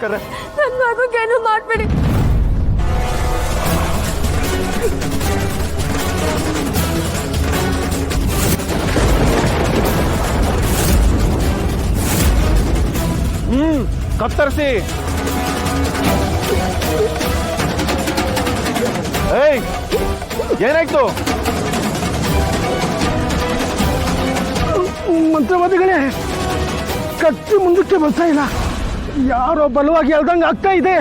ನನ್ನ ಮಗುಗೇನು ಮಾಡ್ಬೇಡಿ. ಕತ್ತರಿಸಿ. ಏಯ್, ಏನಾಯ್ತು? ಮಂತ್ರವಾದಿಗಳೇ, ಕತ್ತಿ ಮುಂದಕ್ಕೆ ಬರ್ತಾ ಇಲ್ಲ. ಯಾರೋ ಬಲವಾಗಿ ಎಳ್ದಂಗೆ ಆಗ್ತಾ ಇದೆ.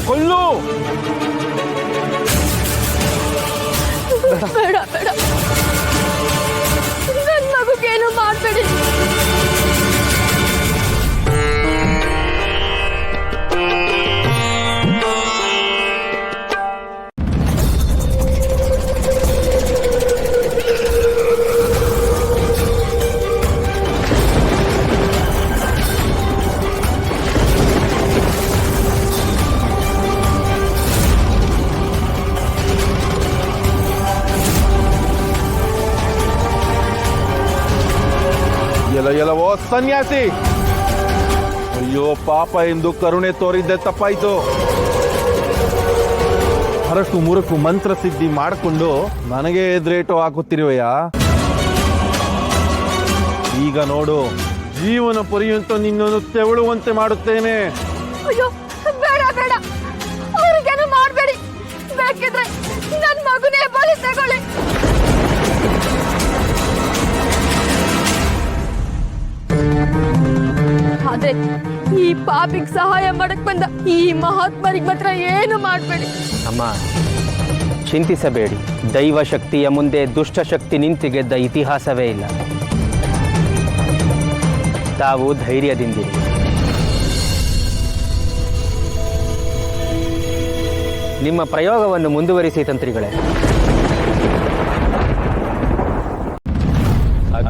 ಕೊಲ್ಲು. ಬೇಡ ಬೇಡ, ನನ್ನ ಮಗುಗೇನು ಮಾಡ್ಬೇಡಿ. ಎಲ್ಲವೋ ಸನ್ಯಾಸಿ, ಅಯ್ಯೋ ಪಾಪ ಎಂದು ಕರುಣೆ ತೋರಿದ್ದೆ ತಪ್ಪಾಯ್ತು. ಹರಕು ಮುರುಕು ಮಂತ್ರ ಸಿದ್ಧಿ ಮಾಡಿಕೊಂಡು ನನಗೆ ಎದುರೇಟು ಹಾಕುತ್ತಿರುವೆಯ. ಈಗ ನೋಡು, ಜೀವನ ಪರ್ಯಂತ ನಿನ್ನನ್ನು ತೆವಳುವಂತೆ ಮಾಡುತ್ತೇನೆ. ಅಯ್ಯೋ ಬೇಡ ಬೇಡ, ಅವ್ರಿಗೇನು ಮಾಡ್ಬೇಡಿ. ಬೇಕಿದ್ರೆ ನನ್ನ ಮಗುನೇ ಬಲಿ ತಗೊಳ್ಳಿ. ಆದ್ರೆ ಈ ಪಾಪಿಗೆ ಸಹಾಯ ಮಾಡಕ್ ಬಂದ ಈ ಮಹಾತ್ಮರಿಗೆ ಮಾತ್ರ ಏನು ಮಾಡ್ಬೇಡಿ. ಅಮ್ಮ, ಚಿಂತಿಸಬೇಡಿ. ದೈವ ಶಕ್ತಿಯ ಮುಂದೆ ದುಷ್ಟಶಕ್ತಿ ನಿಂತು ಗೆದ್ದ ಇತಿಹಾಸವೇ ಇಲ್ಲ. ತಾವು ಧೈರ್ಯದಿಂದಿರಿ. ನಿಮ್ಮ ಪ್ರಯೋಗವನ್ನು ಮುಂದುವರಿಸಿ ತಂತ್ರಿಗಳೇ.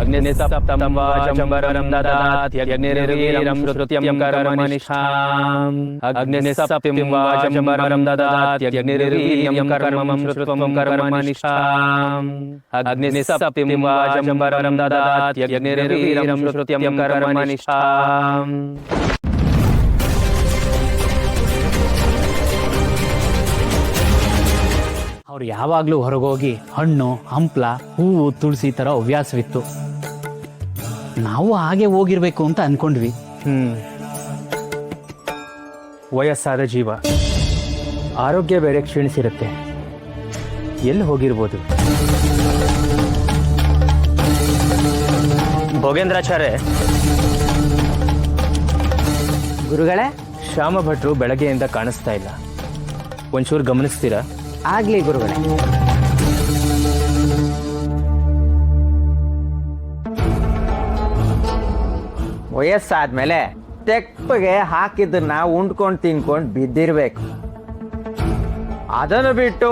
ಅಗ್ನಿಸಪ್ತಂ ವಾಚಂಬರಂ ದದಾತ್ಯಗ್ನಿರ್ವೀರಂ ಶ್ರುತ್ಯಂ ಕರ್ಮನಿಷ್ಠಾಂ. ಅಗ್ನಿಸಪ್ತಂ ವಾಚಂಬರಂ ದದಾತ್ಯಗ್ನಿರ್ವೀರ್ಯಂ ಕರ್ಮಂ ಶ್ರುತ್ವಂ ಕರ್ಮನಿಷ್ಠಾಂ. ಅಗ್ನಿಸಪ್ತಂ ವಾಚಂಬರಂ ದದಾತ್ಯಗ್ನಿರ್ವೀರ್ಯಂ ಶ್ರುತ್ಯಂ ಕರ್ಮನಿಷ್ಠಾಂ. ಅವ್ರು ಯಾವಾಗಲೂ ಹೊರಗೋಗಿ ಹಣ್ಣು ಹಂಪ್ಲ ಹೂವು ತುಳಸಿ ಥರ ಹವ್ಯಾಸವಿತ್ತು. ನಾವು ಹಾಗೆ ಹೋಗಿರ್ಬೇಕು ಅಂತ ಅನ್ಕೊಂಡ್ವಿ. ವಯಸ್ಸಾದ ಜೀವ, ಆರೋಗ್ಯ ಬೇರೆ ಕ್ಷೀಣಿಸಿರುತ್ತೆ. ಎಲ್ಲಿ ಹೋಗಿರ್ಬೋದು? ಭೋಗೇಂದ್ರಾಚಾರ್ಯ, ಗುರುಗಳೇ, ಶ್ಯಾಮ ಭಟ್ರು ಬೆಳಗ್ಗೆಯಿಂದ ಕಾಣಿಸ್ತಾ ಇಲ್ಲ. ಒಂಚೂರು ಗಮನಿಸ್ತೀರಾ? ಆಗ್ಲಿ ಗುರುಗಳೇ. ವಯಸ್ಸಾದ್ಮೇಲೆ ತೆಪ್ಪಗೆ ಹಾಕಿದ್ದನ್ನ ಉಂಡ್ಕೊಂಡು ತಿನ್ಕೊಂಡು ಬಿದ್ದಿರ್ಬೇಕು. ಅದನ್ನು ಬಿಟ್ಟು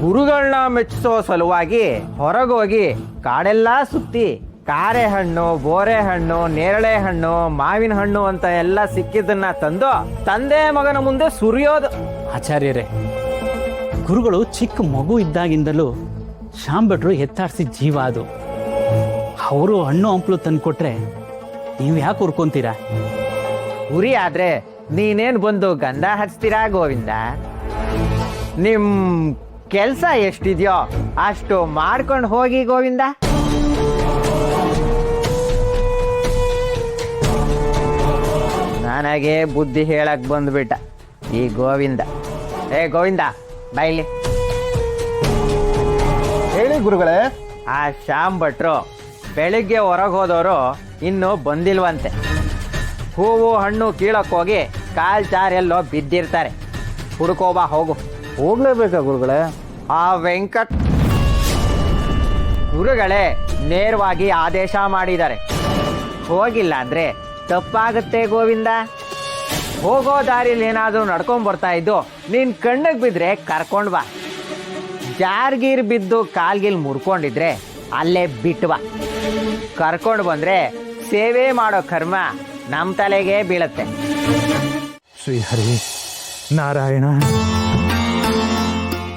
ಗುರುಗಳನ್ನ ಮೆಚ್ಚಿಸೋ ಸಲುವಾಗಿ ಹೊರಗೋಗಿ ಕಾಡೆಲ್ಲ ಸುತ್ತಿ ಕಾರೆ ಹಣ್ಣು, ಬೋರೆ ಹಣ್ಣು, ನೇರಳೆ ಹಣ್ಣು, ಮಾವಿನ ಹಣ್ಣು ಅಂತ ಎಲ್ಲ ಸಿಕ್ಕಿದ್ದನ್ನ ತಂದು ತಂದೆ ಮಗನ ಮುಂದೆ ಸುರಿಯೋದು. ಆಚಾರ್ಯರೇ, ಗುರುಗಳು ಚಿಕ್ಕ ಮಗು ಇದ್ದಾಗಿಂದಲೂ ಶಾಂಭಟ್ರು ಎತ್ತಾಡ್ಸಿದ ಜೀವ ಅದು. ಅವರು ಹಣ್ಣು ಹಂಪಲು ತಂದುಕೊಟ್ರೆ ನೀವು ಯಾಕೆ ಹುರ್ಕೊಂತೀರಾ? ಉರಿ ಆದ್ರೆ ನೀನೇನ್ ಬಂದು ಗಂಧ ಹಚ್ತೀರಾ ಗೋವಿಂದ? ನಿಮ್ ಕೆಲ್ಸ ಎಷ್ಟಿದ್ಯೋ ಅಷ್ಟು ಮಾಡ್ಕೊಂಡು ಹೋಗಿ ಗೋವಿಂದ. ನನಗೆ ಬುದ್ಧಿ ಹೇಳಕ್ ಬಂದ್ಬಿಟ್ಟ ಈ ಗೋವಿಂದ. ಏ ಗೋವಿಂದ, ಬೈಲಿ. ಹೇಳಿ ಗುರುಗಳೇ. ಆ ಶ್ಯಾಮ್ ಭಟ್ರು ಬೆಳಿಗ್ಗೆ ಹೊರಗೆ ಹೋದವರು ಇನ್ನೂ ಬಂದಿಲ್ವಂತೆ. ಹೂವು ಹಣ್ಣು ಕೀಳಕ್ ಹೋಗಿ ಕಾಲ್ ಚಾರ್ ಎಲ್ಲೋ ಬಿದ್ದಿರ್ತಾರೆ. ಹುಡುಕೋಬಾ, ಹೋಗು. ಹೋಗ್ಲೇಬೇಕಾ ಗುರುಗಳೇ? ಆ ವೆಂಕಟ್ ಗುರುಗಳೇ ನೇರವಾಗಿ ಆದೇಶ ಮಾಡಿದ್ದಾರೆ. ಹೋಗಿಲ್ಲ ಅಂದ್ರೆ ತಪ್ಪಾಗುತ್ತೆ ಗೋವಿಂದ. ಹೋಗೋ ದಾರಿಲಿ ಏನಾದ್ರೂ ನಡ್ಕೊಂಡ್ ಬರ್ತಾ ಇದ್ದು ನಿನ್ ಕಣ್ಣಿಗೆ ಬಿದ್ರೆ ಕರ್ಕೊಂಡ್ ಬಾ. ಜಾರ್ಗೀರ್ ಬಿದ್ದು ಕಾಲ್ಗಿಲ್ ಮುರ್ಕೊಂಡಿದ್ರೆ ಅಲ್ಲೇ ಬಿಟ್ವಾ. ಕರ್ಕೊಂಡು ಬಂದ್ರೆ ಸೇವೆ ಮಾಡೋ ಕರ್ಮ ನಮ್ಮ ತಲೆಗೆ ಬೀಳತ್ತೆ. ಶ್ರೀಹರಿ ನಾರಾಯಣ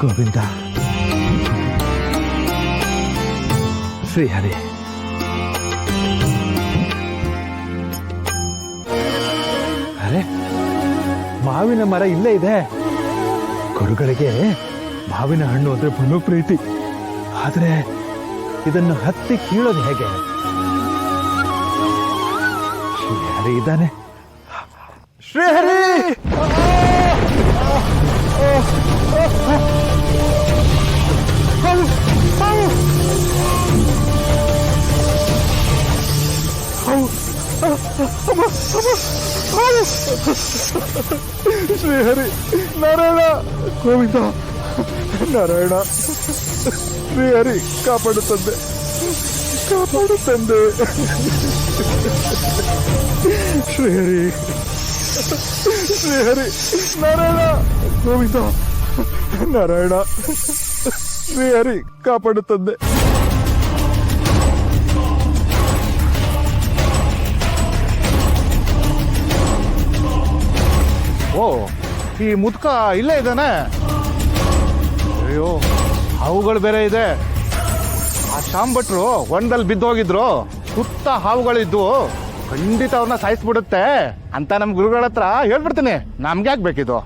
ಗೋವಿಂದ ಶ್ರೀಹರಿ. ಅರೆ, ಮಾವಿನ ಮರ ಇಲ್ಲೇ ಇದೆ. ಗುರುಗಳಿಗೆ ಮಾವಿನ ಹಣ್ಣು ಅಂದ್ರೆ ಬಲು ಪ್ರೀತಿ. ಆದ್ರೆ ಇದನ್ನು ಹತ್ತಿ ಕೀಳೋದು ಹೇಗೆ? ಶ್ರೀಹರಿ ಇದ್ದಾನೆ. ಶ್ರೀಹರಿ! ಶ್ರೀಹರಿ ನಾರಾಯಣ ಗೋವಿಂದ ನಾರಾಯಣ. ಶ್ರೀಹರಿ ಕಾಪಾಡುತ್ತಂದೆ, ಕಾಪಾಡುತ್ತಂದೆ. ಶ್ರೀಹರಿ ಶ್ರೀಹರಿ ನಾರಾಯಣ ಗೋವಿಂದ ನಾರಾಯಣ. ಶ್ರೀಹರಿ ಕಾಪಾಡುತ್ತಂದೆ. ಓ, ಈ ಮುದ್ಕ ಇಲ್ಲೇ ಇದ್ದಾನೆ. ಅಯ್ಯೋ, ಹಾವುಗಳು ಬೇರೆ ಇದೆ. ಆ ಶ್ಯಾಮ್ ಭಟ್ರು ಹೊಂಡದಲ್ಲಿ ಬಿದ್ದು ಹೋಗಿದ್ರು. ಸುತ್ತ ಹಾವುಗಳಿದ್ವು. ಖಂಡಿತ ಅವ್ರನ್ನ ಸಾಯಿಸ್ಬಿಡುತ್ತೆ ಅಂತ ನಮ್ ಗುರುಗಳ ಹತ್ರ ಹೇಳ್ಬಿಡ್ತೀನಿ. ನಮ್ಗೆ ಯಾಕೆ ಬೇಕಿದು?